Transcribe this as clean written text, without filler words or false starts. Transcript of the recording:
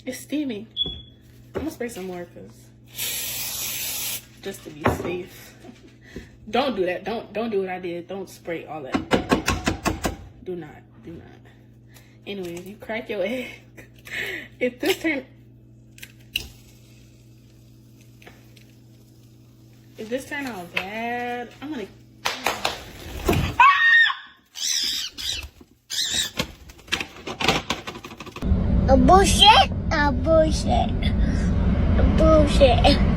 It's steaming. I'm gonna spray some more just to be safe. Don't do that. Don't do what I did. Don't spray all that. Do not. Anyways, you crack your egg. If this turn out bad, I'm gonna. Bullshit.